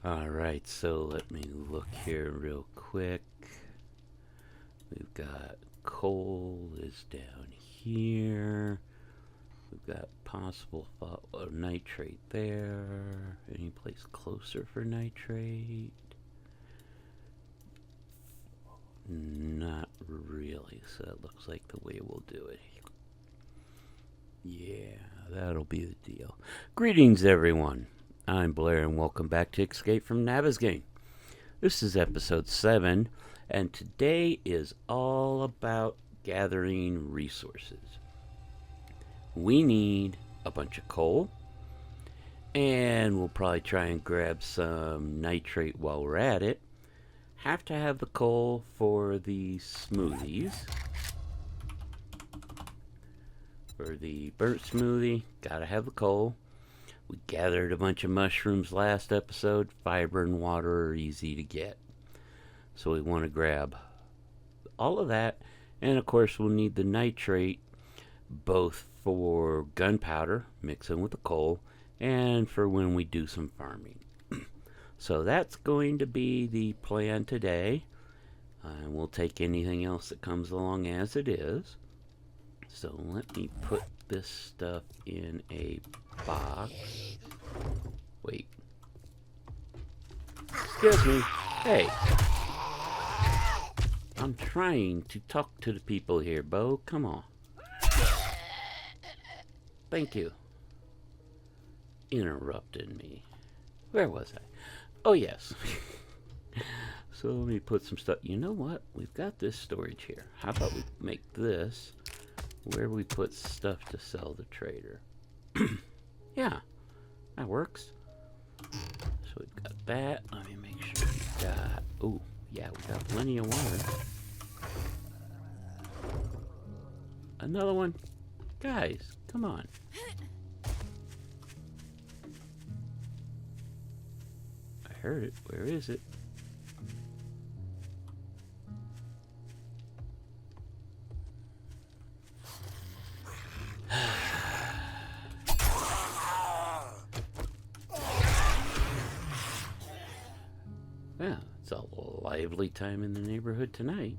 Alright, so let me look here real quick. We've got coal is down here. We've got possible nitrate there. Any place closer for nitrate? Not really, so that looks like the way we'll do it. Yeah, that'll be the deal. Greetings, everyone. I'm Blair, and welcome back to Escape from Navezgane. This is episode 7, and today is all about gathering resources. We need a bunch of coal, and we'll probably try and grab some nitrate while we're at it. Have to have the coal for the smoothies. For the burnt smoothie, gotta have the coal. We gathered a bunch of mushrooms last episode. Fiber and water are easy to get. So we want to grab all of that. And of course we'll need the nitrate both for gunpowder, mixing with the coal, and for when we do some farming. So that's going to be the plan today. And we'll take anything else that comes along as it is. So let me put this stuff in a box. Wait. Excuse me. Hey. I'm trying to talk to the people here, Bo. Come on. Thank you. Interrupted me. Where was I? Oh, yes. So let me put some stuff. You know what? We've got this storage here. How about we make this where we put stuff to sell the trader? Yeah, that works. So we've got that. Let me make sure we've got... Oh, yeah, we got plenty of water. Another one? Guys, come on. I heard it. Where is it? Well, it's a lively time in the neighborhood tonight.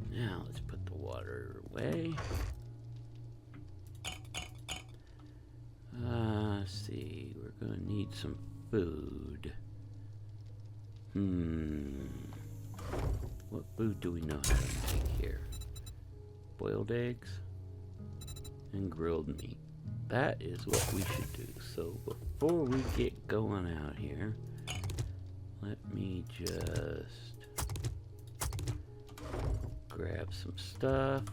Now let's put the water away. Let's see, we're gonna need some food. What food do we know how to make here? Boiled eggs and grilled meat. That is what we should do. So before we get going out here, let me just grab some stuff.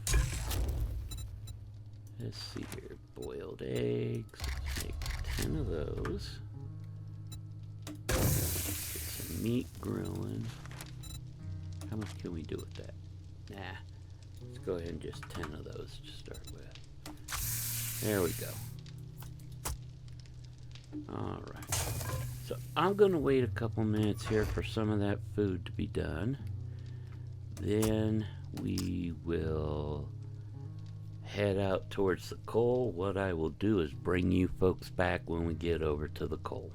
Let's see here. Boiled eggs. Let's make 10 of those. Get some meat grilling. How much can we do with that? Nah. Let's go ahead and just 10 of those to start with. There we go. Alright. So I'm going to wait a couple minutes here for some of that food to be done. Then we will head out towards the coal. What I will do is bring you folks back when we get over to the coal.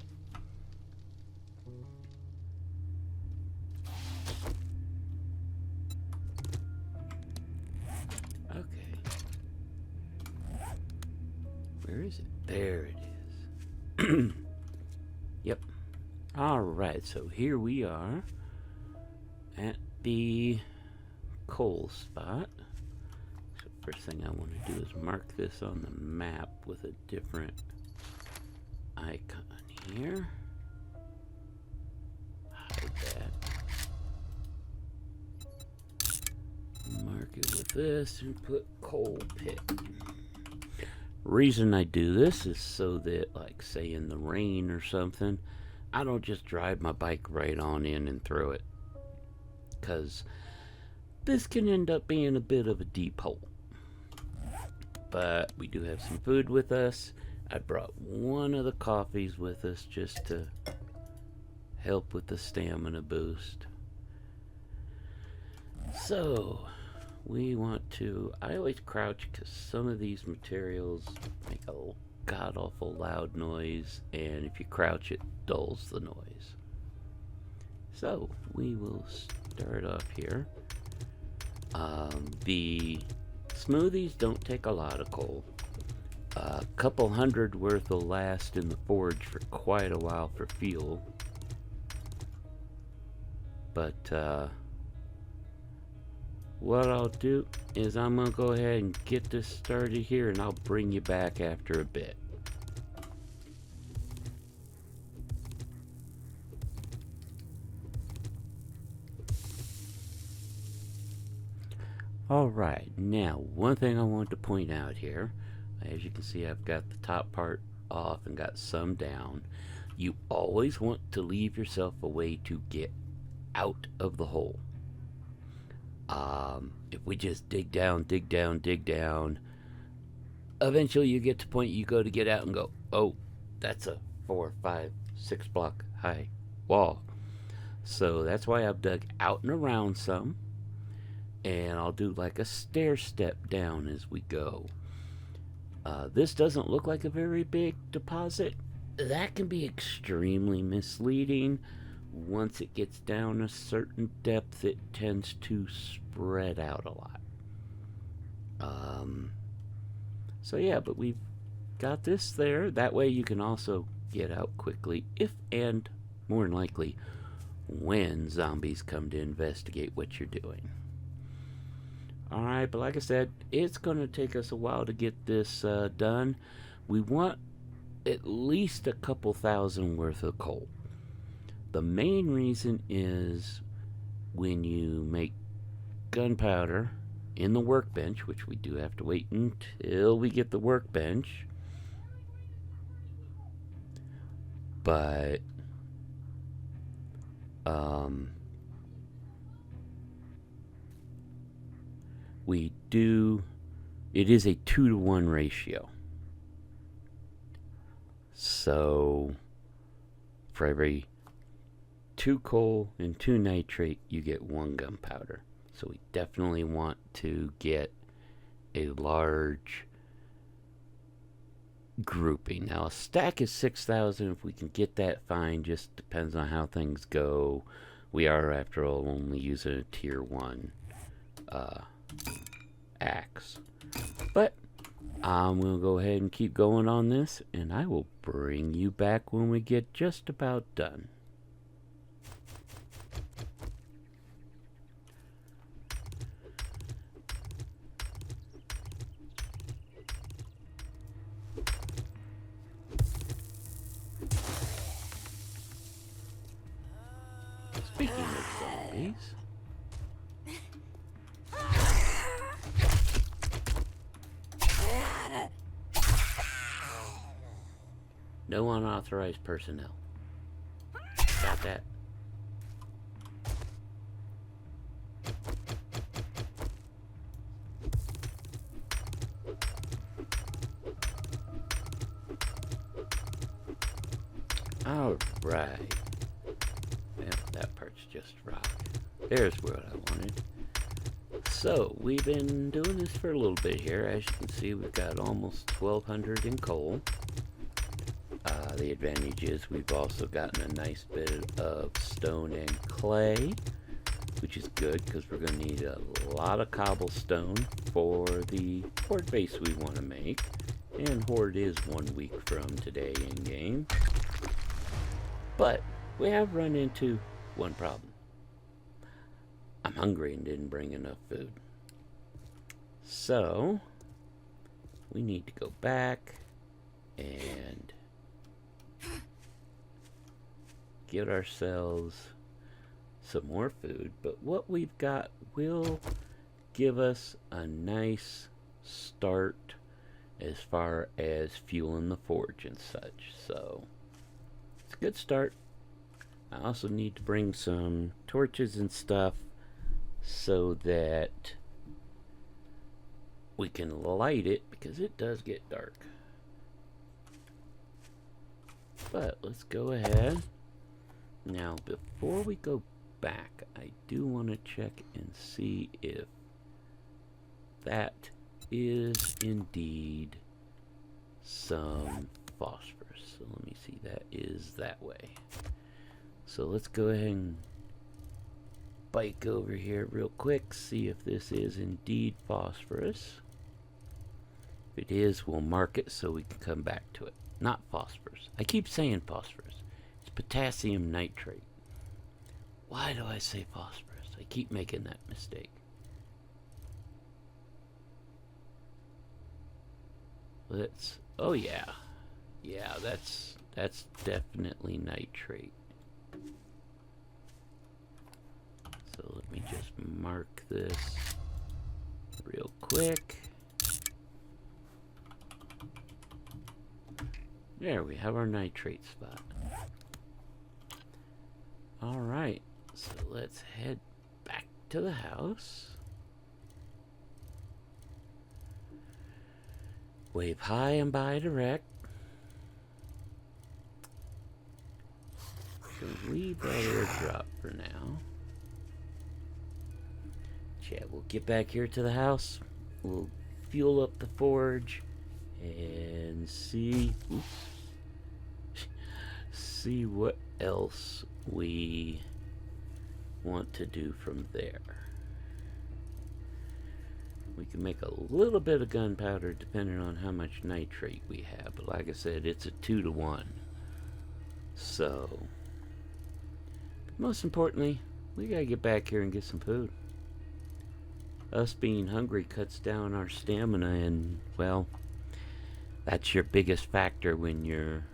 Okay. Where is it? There it is. Yep. Alright, so here we are at the coal spot. So first thing I want to do is mark this on the map with a different icon here. Hide that. Mark it with this and put coal pit. Reason I do this is so that, like, say in the rain or something, I don't just drive my bike right on in and throw it. Because this can end up being a bit of a deep hole. But we do have some food with us. I brought one of the coffees with us just to help with the stamina boost. So, we want to, I always crouch because some of these materials make a god awful loud noise, and if you crouch it dulls the noise. So we will start off here. The smoothies don't take a lot of coal. A couple hundred worth will last in the forge for quite a while for fuel. But what I'll do is I'm going to go ahead and get this started here, and I'll bring you back after a bit. Alright, now one thing I want to point out here, as you can see I've got the top part off and got some down. You always want to leave yourself a way to get out of the hole. If we just dig down, eventually you get to the point you go to get out and go, oh, that's a 4, 5, 6 block high wall. So that's why I've dug out and around some, and I'll do like a stair step down as we go. This doesn't look like a very big deposit. That can be extremely misleading. Once it gets down a certain depth, it tends to spread out a lot. So yeah, but we've got this there. That way you can also get out quickly if, and more than likely, when zombies come to investigate what you're doing. Alright, but like I said, it's going to take us a while to get this done. We want at least a couple thousand worth of coal. The main reason is when you make gunpowder in the workbench, which we do have to wait until we get the workbench, but we do, it is a 2-to-1 ratio. So for every 2 coal and 2 nitrate, you get 1 gunpowder. So we definitely want to get a large grouping. Now a stack is 6,000. If we can get that, fine. Just depends on how things go. We are, after all, only using a tier 1 axe. But I'm going to go ahead and keep going on this, and I will bring you back when we get just about done. Speaking of zombies, no unauthorized personnel. Got that? Alright. Yeah, that part's just rock. There's what I wanted. So, we've been doing this for a little bit here. As you can see, we've got almost 1,200 in coal. The advantage is we've also gotten a nice bit of stone and clay, which is good because we're going to need a lot of cobblestone for the Horde base we want to make. And Horde is 1 week from today in game. But we have run into one problem. I'm hungry and didn't bring enough food. So we need to go back and get ourselves some more food, but what we've got will give us a nice start as far as fueling the forge and such. So it's a good start. I also need to bring some torches and stuff so that we can light it, because it does get dark. But let's go ahead. Now, before we go back, I do want to check and see if that is indeed some phosphorus. So let me see, that is that way. So let's go ahead and bike over here real quick, see if this is indeed phosphorus. If it is, we'll mark it so we can come back to it. Not phosphorus. I keep saying phosphorus. It's potassium nitrate. Why do I say phosphorus? I keep making that mistake. Let's, oh yeah. Yeah, that's definitely nitrate. So let me just mark this real quick. There, we have our nitrate spot. Alright, so let's head back to the house. Wave high and bi-direct. So leave that airdrop for now. Yeah, we'll get back here to the house. We'll fuel up the forge and see what else we want to do from there. We can make a little bit of gunpowder depending on how much nitrate we have, but like I said, it's a 2-to-1. So, most importantly, we gotta get back here and get some food. Us being hungry cuts down our stamina, and well, that's your biggest factor when you're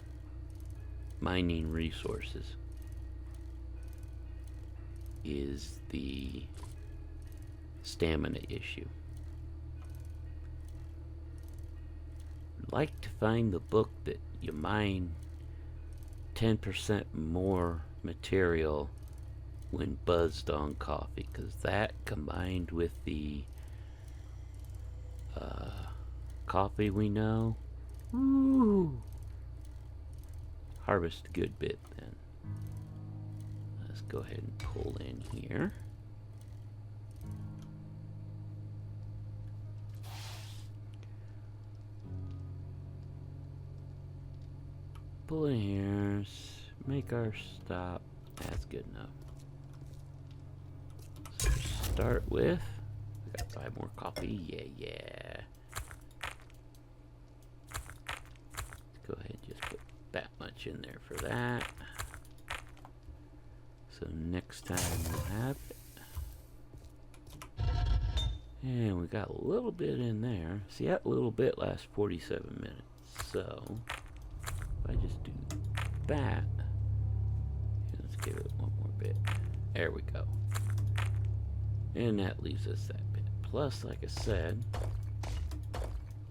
mining resources, is the stamina issue. I'd like to find the book that you mine 10% more material when buzzed on coffee, because that combined with the coffee we know, ooh, harvest a good bit then. Let's go ahead and pull in here. Pull in here, make our stop. That's good enough. So start with, we got 5 more coffee. Yeah. Let's go ahead and just put that much in there for that. So next time we'll have it. And we got a little bit in there. See, that little bit lasts 47 minutes. So if I just do that, let's give it one more bit. There we go. And that leaves us that bit. Plus, like I said,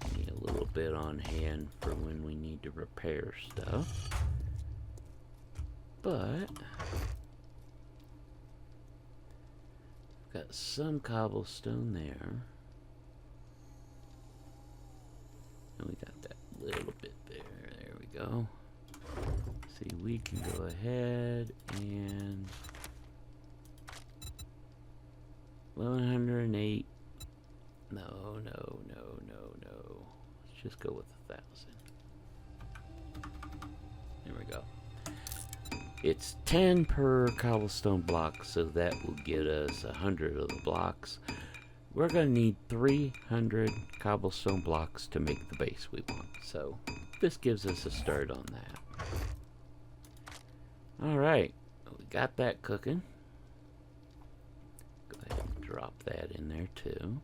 we need a little bit on hand for when we need to repair stuff. But got some cobblestone there. And we got that little bit there. There we go. See, we can go ahead and 1108. No. Let's just go with 1,000. There we go. It's 10 per cobblestone block, so that will get us 100 of the blocks. We're going to need 300 cobblestone blocks to make the base we want. So this gives us a start on that. Alright, we got that cooking. Go ahead and drop that in there too.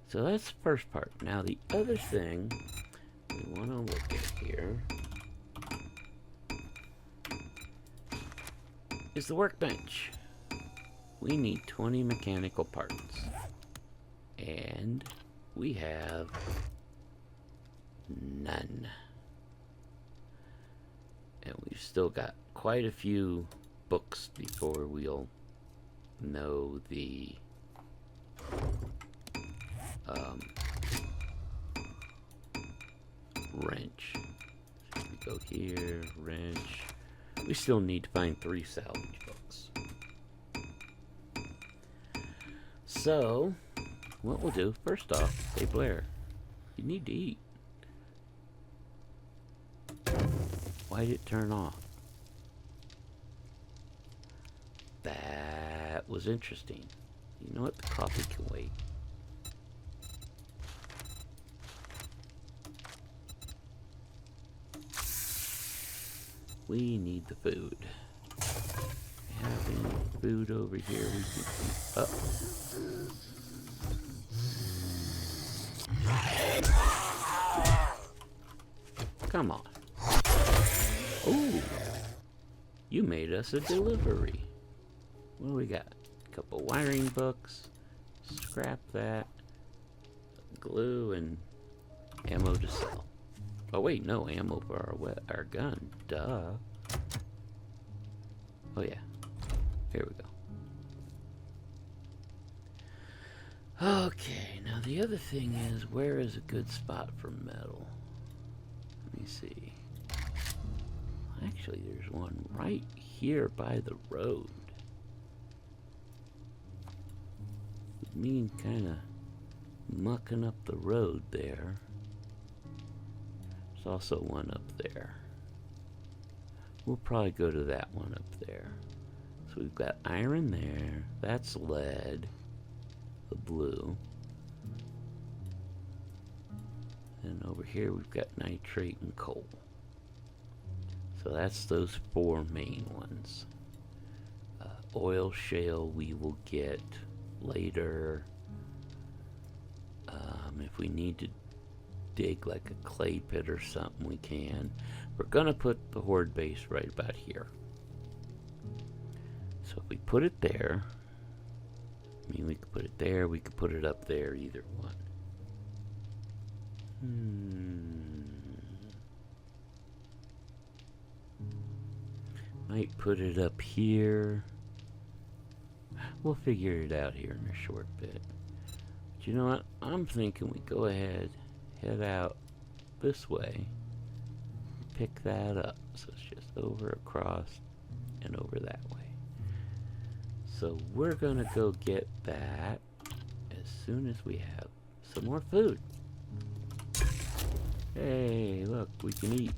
So that's the first part. Now the other thing we want to look at here is the workbench. We need 20 mechanical parts. And we have none. And we've still got quite a few books before we'll know the wrench. So we go here, wrench. We still need to find 3 salvage books. So what we'll do, first off, hey Blair, you need to eat. Why did it turn off? That was interesting. You know what? The coffee can wait. We need the food. Have any food over here we can eat up? Come on. Ooh. You made us a delivery. What do we got? A couple wiring books. Scrap that. Glue and ammo to sell. Oh wait, no ammo for our gun. Duh. Oh yeah. Here we go. Okay, now the other thing is, where is a good spot for metal? Let me see. Actually, there's one right here by the road. Would mean kind of mucking up the road there. There's also one up there. We'll probably go to that one up there. So we've got iron there. That's lead. The blue. And over here we've got nitrate and coal. So that's those four main ones. Oil shale we will get later. If we need to dig like a clay pit or something, we can. We're gonna put the Horde base right about here. So if we put it there, I mean, we could put it there, we could put it up there, either one. Might put it up here. We'll figure it out here in a short bit. But you know what? I'm thinking we go ahead, head out this way, pick that up. So it's just over, across, and over that way. So we're gonna go get that as soon as we have some more food. Hey, look, we can eat.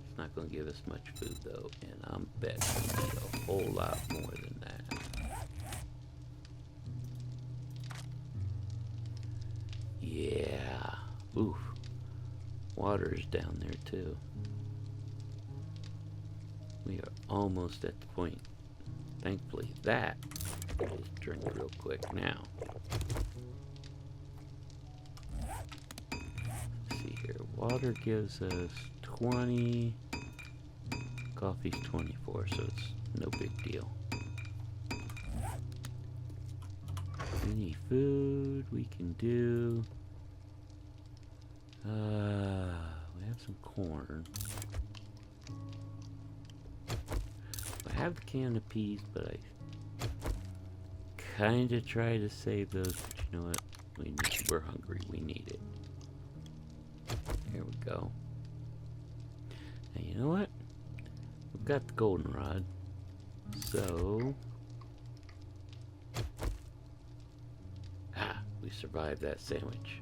It's not gonna give us much food though, and I'm betting we need a whole lot more than that. Yeah. Oof. Water's down there too. We are almost at the point. Thankfully, that I'll just drink real quick now. Let's see here. Water gives us 20. Coffee's 24, so it's no big deal. Any food we can do? We have some corn. I have the can of peas, but I kind of try to save those. But you know what? We're hungry. We need it. Here we go. And you know what? We've got the goldenrod. So... we survived that sandwich.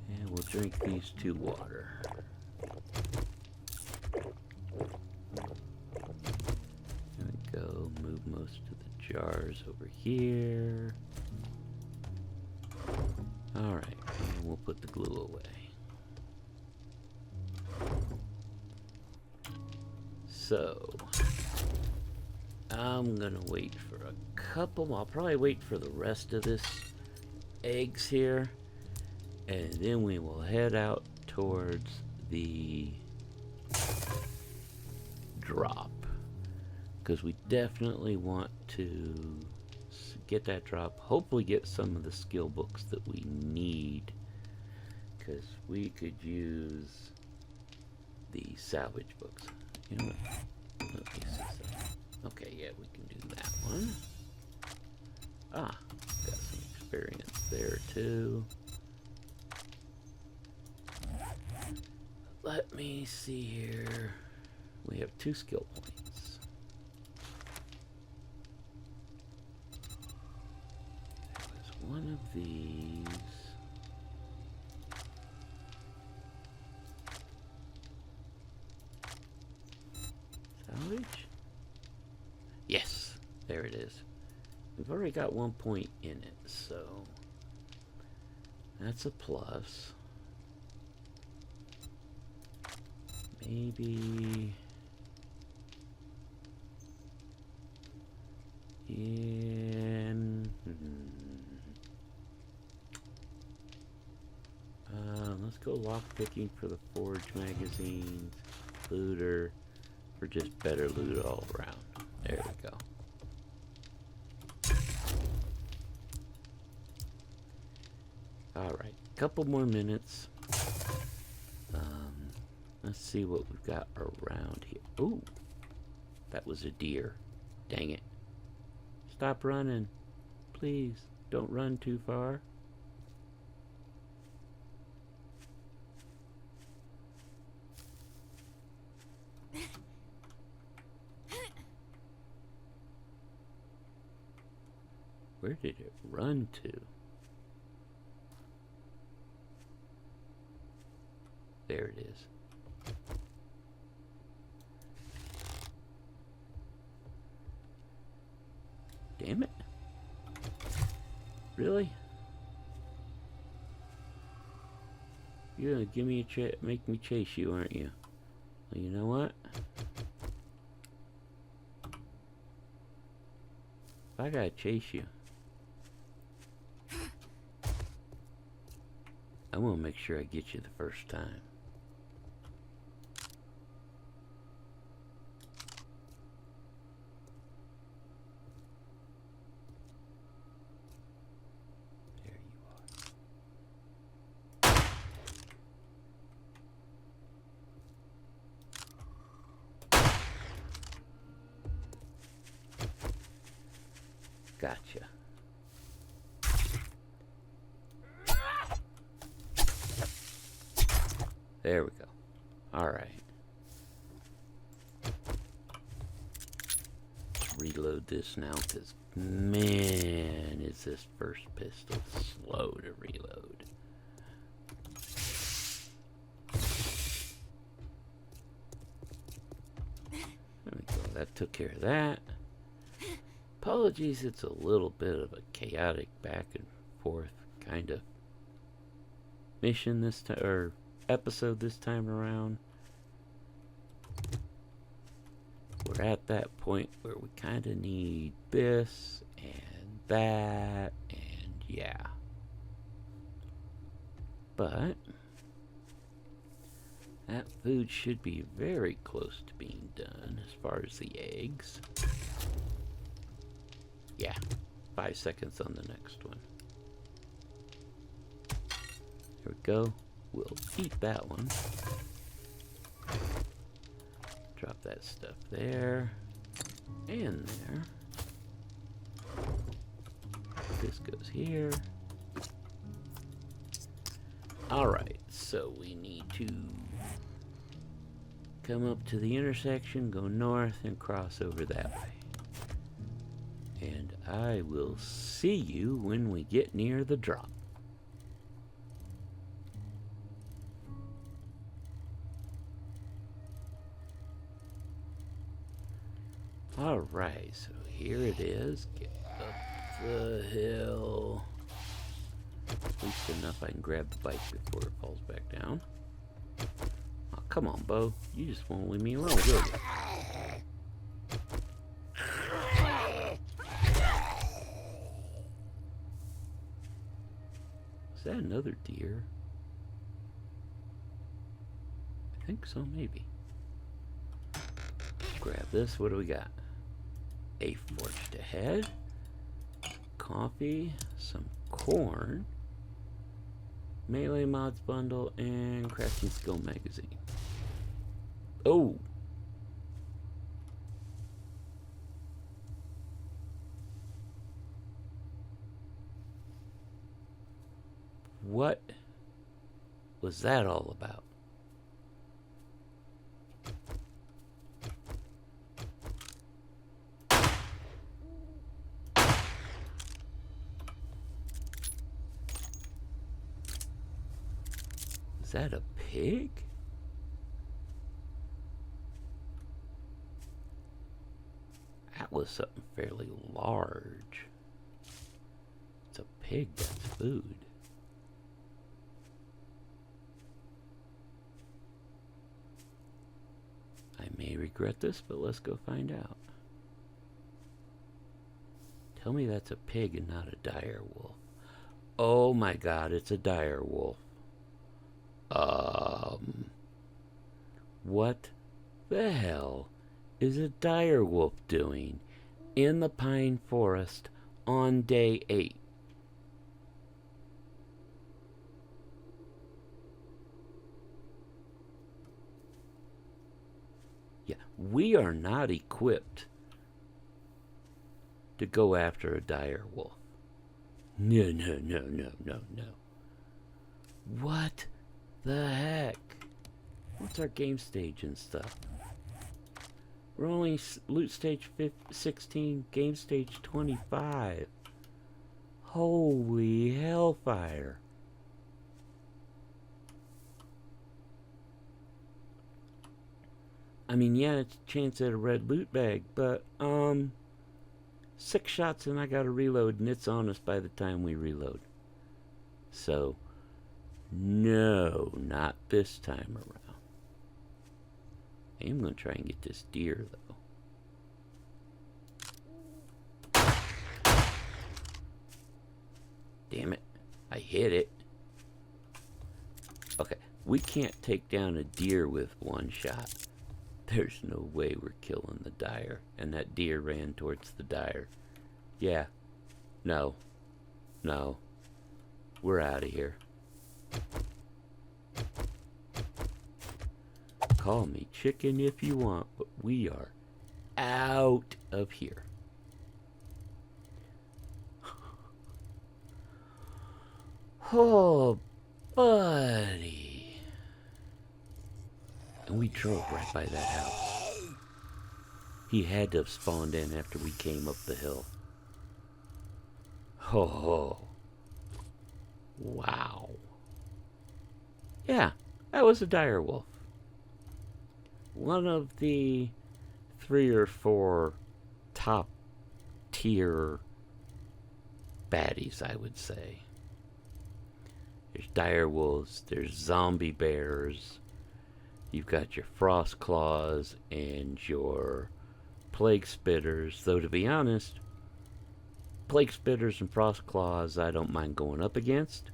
And we'll drink these two water. There we go. Move most of the jars over here. Alright, and we'll put the glue away. So, I'm gonna wait for a couple. I'll probably wait for the rest of this eggs here, and then we will head out towards the drop, because we definitely want to get that drop. Hopefully get some of the skill books that we need, because we could use the salvage books. You know what? Let me see something. Okay, yeah, we can do that one. Ah, got some experience there too. let me see here. We have 2 skill points. There's one of these. Salvage? Yes, there it is. We've already got 1 point in it, so that's a plus. Maybe in let's go lockpicking for the forge magazines, looter for just better loot all around. There we go. Alright, couple more minutes. Let's see what we've got around here. Ooh, that was a deer. Dang it. Stop running. Please, don't run too far. Where did it run to? There it is. Damn it. Really? You're gonna give me a make me chase you, aren't you? Well, you know what? If I gotta chase you, I'm gonna make sure I get you the first time. Gotcha. There we go. All right. Let's reload this now, because man, is this first pistol slow to reload. There we go. That took care of that. Apologies, it's a little bit of a chaotic back and forth kind of mission this time, or episode this time around. We're at that point where we kind of need this and that, and yeah. But that food should be very close to being done as far as the eggs. Yeah, 5 seconds on the next one. There we go. We'll eat that one. Drop that stuff there and there. This goes here. Alright, so we need to come up to the intersection, go north, and cross over that way. And I will see you when we get near the drop. Alright, so here it is. Get up the hill. At least enough I can grab the bike before it falls back down. Oh, come on, Bo. You just won't leave me alone, will you? Is that another deer? I think so, maybe. Grab this. What do we got? A forged ahead, coffee, some corn, melee mods bundle, and crafting skill magazine. Oh! What was that all about? that a pig? That was something fairly large. It's a pig, that's food. I may regret this, but let's go find out. Tell me that's a pig and not a dire wolf. Oh my god, it's a dire wolf. What the hell is a dire wolf doing in the pine forest on day 8? Yeah, we are not equipped to go after a dire wolf. No, no, no, no, no, no. What the heck? What's our game stage and stuff? We're only loot stage 16, game stage 25. Holy hellfire. I mean, yeah, it's a chance at a red loot bag, but, 6 shots and I gotta reload, and it's on us by the time we reload. So, no, not this time around. I am gonna try and get this deer, though. Damn it. I hit it. Okay, we can't take down a deer with one shot. There's no way we're killing the dire. And that deer ran towards the dire. Yeah. No. No. We're out of here. Call me chicken if you want, but we are out of here. Oh, buddy. And we drove right by that house. He had to have spawned in after we came up the hill. Oh. Wow. Yeah, that was a dire wolf. One of the 3 or 4 top tier baddies, I would say. There's dire wolves, there's zombie bears, you've got your frost claws and your plague spitters, though to be honest, plague spitters and frost claws I don't mind going up against.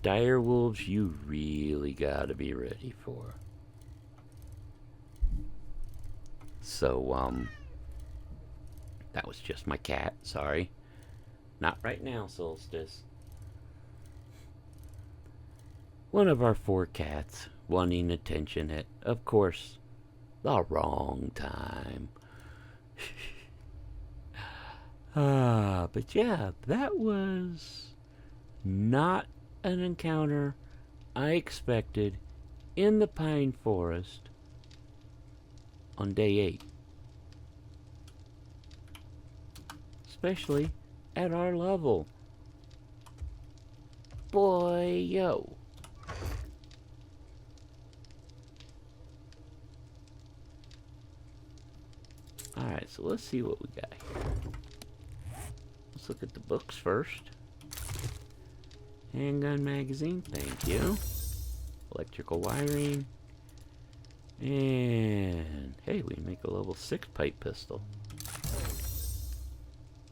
Dire wolves you really gotta be ready for. So, that was just my cat, sorry. Not right now, Solstice. One of our 4 cats wanting attention at, of course, the wrong time. But yeah, that was not an encounter I expected in the pine forest on day 8. Especially at our level. Boy, yo. Alright, so let's see what we got here. Let's look at the books first. Handgun magazine, thank you. Electrical wiring. And, hey, we can make a level 6 pipe pistol.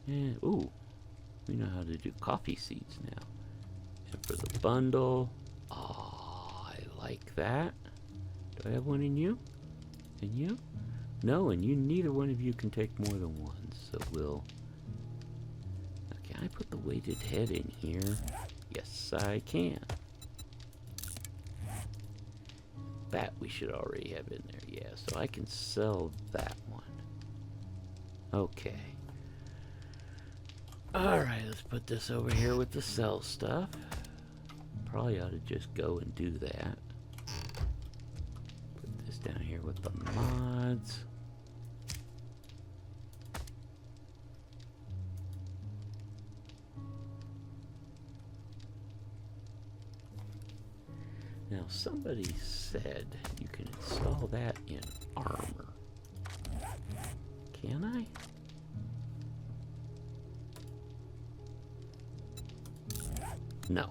And, ooh, we know how to do coffee seeds now. And for the bundle, oh, I like that. Do I have one in you? In you? No, and you, neither one of you can take more than one, so we'll... Now, can I put the weighted head in here? Yes, I can. That we should already have in there, yeah, so I can sell that one. Okay. Alright, let's put this over here with the sell stuff. Probably ought to just go and do that. Put this down here with the mods. Now somebody said you can install that in armor. Can I? No.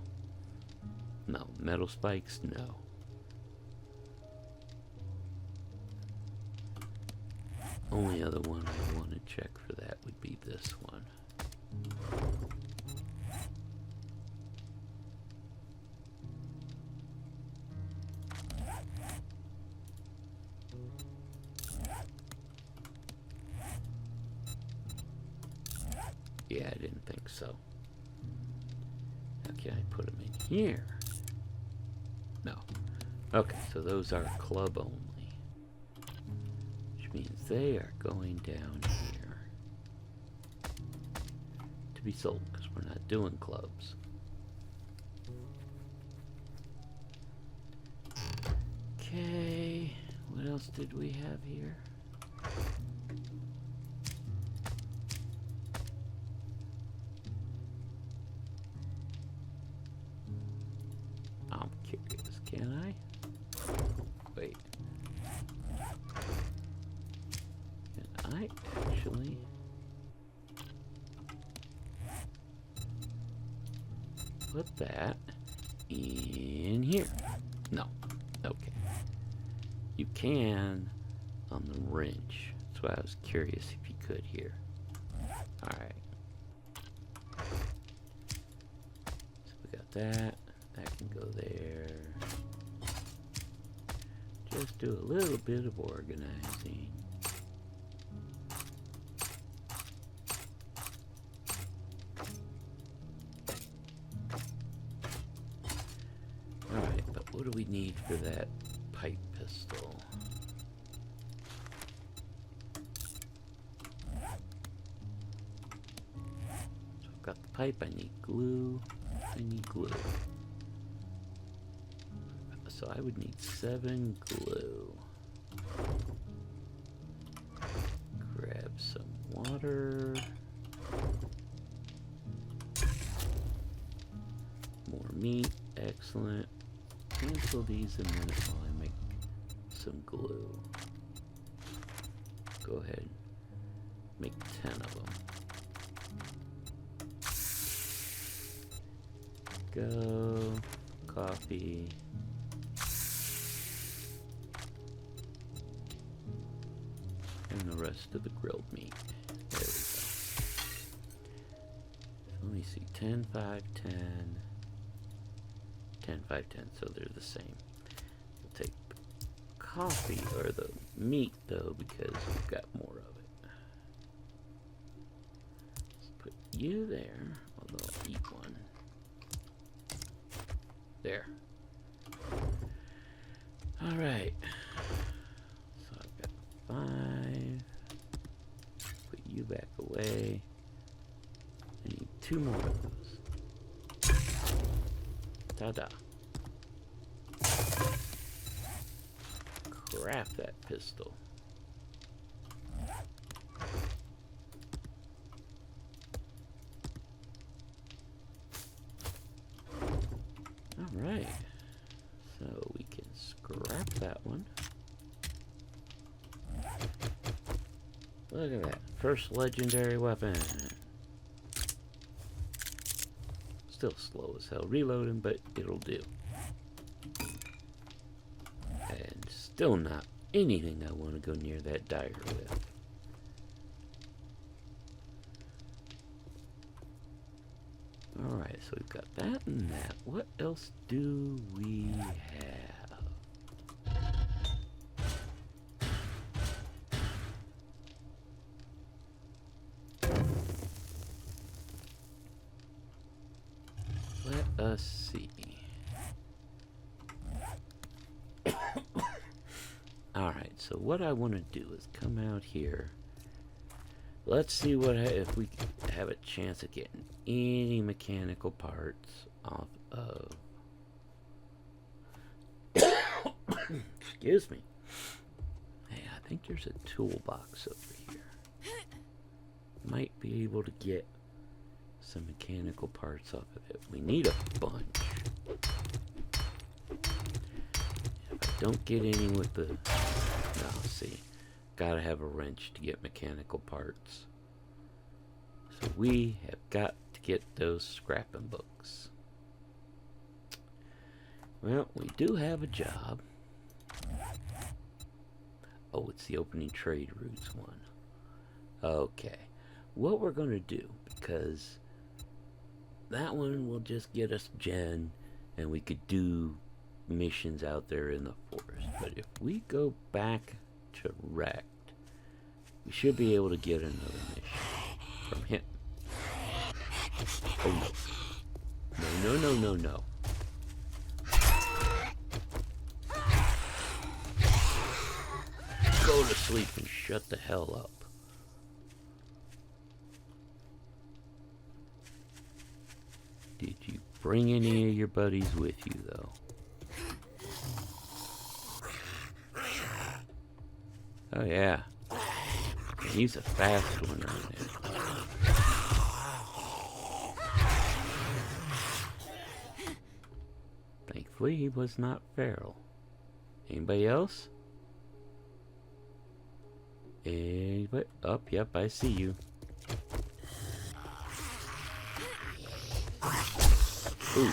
No. Metal spikes? No. Only other one I want to check for that would be this one. Yeah, I didn't think so. How can I put them in here? No. Okay, so those are club only. Which means they are going down here. To be sold, because we're not doing clubs. Okay, what else did we have here? I'm curious, can I? Wait. Can I actually... put that in here? No. Okay. You can on the wrench. That's why I was curious if you could here. Alright. So we got that. That can go there. Just do a little bit of organizing. Alright, but what do we need for that pipe pistol? So I've got the pipe, I need glue. I need glue. So I would need 7 glue. Grab some water. More meat, excellent. Cancel these a minute while I make some glue. Go ahead, make 10 of them. Go, coffee. And the rest of the grilled meat. There we go. So let me see, 10, 5, 10. 10, 5, 10, so they're the same. We'll take the coffee, or the meat though, because we've got more of it. Let's put you there, although I'll eat one. There. Alright. So I've got 5. Put you back away. I need 2 more of those. Ta-da. Craft that pistol. Alright. So we can scrap that one. Look at that. First legendary weapon. Still slow as hell reloading, but it'll do. And still not anything I want to go near that dagger with. Alright, so we've got that and that. What else do we have? Let us see. Alright, so what I want to do is come out here. Let's see what if we have a chance of getting any mechanical parts off of... Excuse me. Hey, I think there's a toolbox over here. Might be able to get some mechanical parts off of it. We need a bunch. don't get any with the... No, see. Gotta have a wrench to get mechanical parts. So we have got to get those scrapping books. Well, we do have a job. Oh, it's the opening trade routes one. Okay. What we're going to do, because that one will just get us gen, and we could do missions out there in the forest. But if we go back to Wrecked, we should be able to get another mission from him. Oh no. No. Go to sleep and shut the hell up. Did you bring any of your buddies with you, though? Oh, yeah. He's a fast one right there. Thankfully, he was not feral. Anybody else? Anybody? Oh, yep, I see you. Ooh.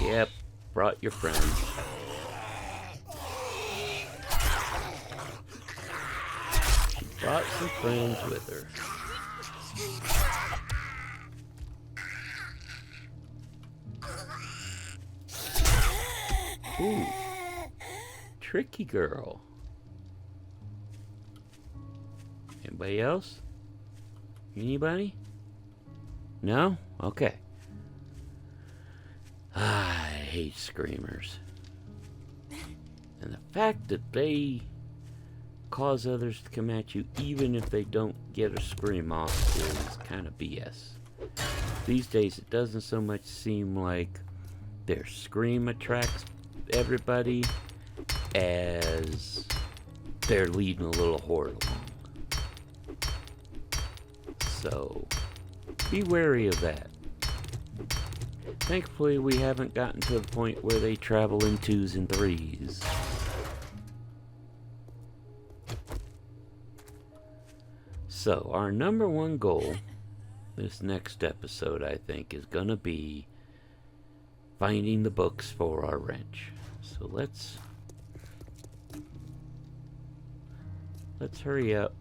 Yep, brought your friends. She brought some friends with her. Ooh. Tricky girl. Anybody else? Anybody? No? Okay. I hate screamers. And the fact that they cause others to come at you even if they don't get a scream off is kind of BS. These days it doesn't so much seem like their scream attracts everybody as they're leading a little horde along. So be wary of that. Thankfully, we haven't gotten to the point where they travel in 2s and 3s. So, our number one goal this next episode, I think, is gonna be finding the books for our wrench. So let's hurry up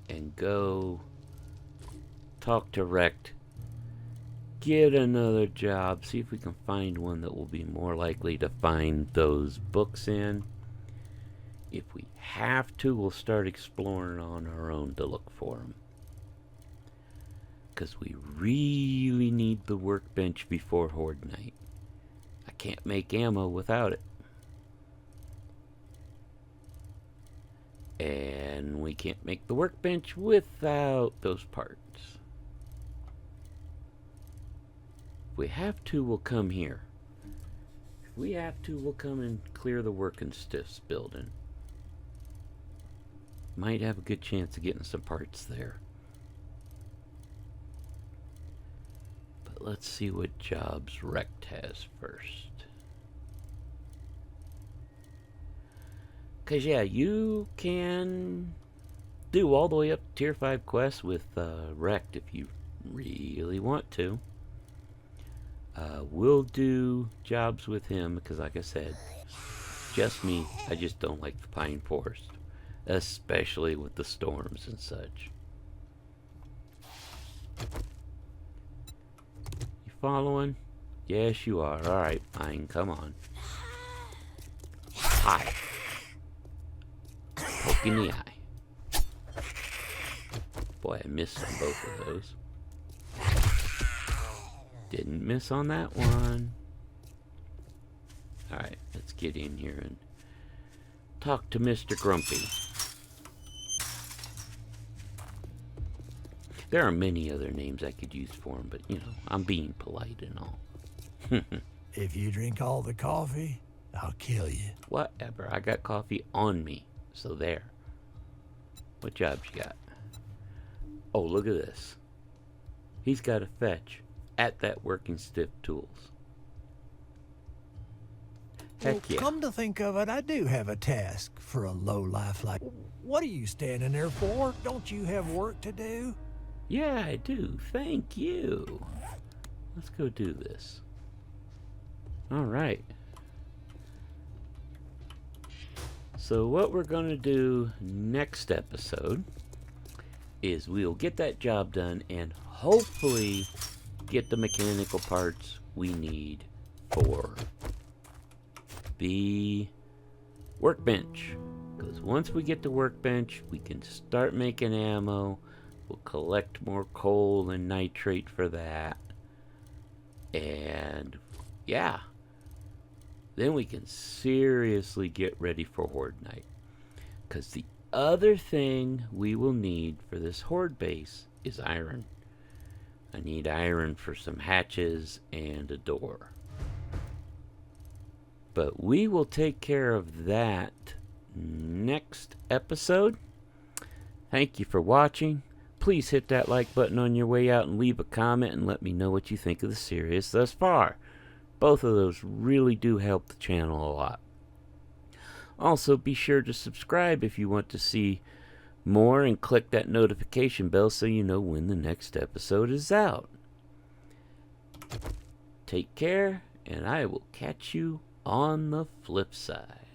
and go talk to Wrecked, get another job, see if we can find one that will be more likely to find those books in. If we have to, we'll start exploring on our own to look for them. Because we really need the workbench before Horde Night. I can't make ammo without it. And we can't make the workbench without those parts. If we have to, we'll come here. If we have to, we'll come and clear the working stiffs building. Might have a good chance of getting some parts there. But let's see what jobs Wrecked has first. Because, yeah, you can do all the way up to Tier 5 quests with Wrecked if you really want to. We'll do jobs with him because, like I said, just me, I just don't like the Pine Forest. Especially with the storms and such. You following? Yes, you are. Alright, fine, come on. Hi. Poke in the eye. Boy, I missed on both of those. Didn't miss on that one. Alright, let's get in here and talk to Mr. Grumpy. There are many other names I could use for him, but, you know, I'm being polite and all. If you drink all the coffee, I'll kill you. Whatever. I got coffee on me, so there. What jobs you got? Oh, look at this. He's got a fetch at that working stiff tools. Heck yeah. Come to think of it, I do have a task for a lowlife like... What are you standing there for? Don't you have work to do? Yeah, I do. Thank you. Let's go do this. Alright. So what we're going to do next episode is we'll get that job done and hopefully get the mechanical parts we need for the workbench. Because once we get the workbench, we can start making ammo. We'll collect more coal and nitrate for that. And yeah. Then we can seriously get ready for Horde Night. Because the other thing we will need for this Horde base is iron. I need iron for some hatches and a door. But we will take care of that next episode. Thank you for watching. Please hit that like button on your way out and leave a comment and let me know what you think of the series thus far. Both of those really do help the channel a lot. Also, be sure to subscribe if you want to see more and click that notification bell so you know when the next episode is out. Take care, and I will catch you on the flip side.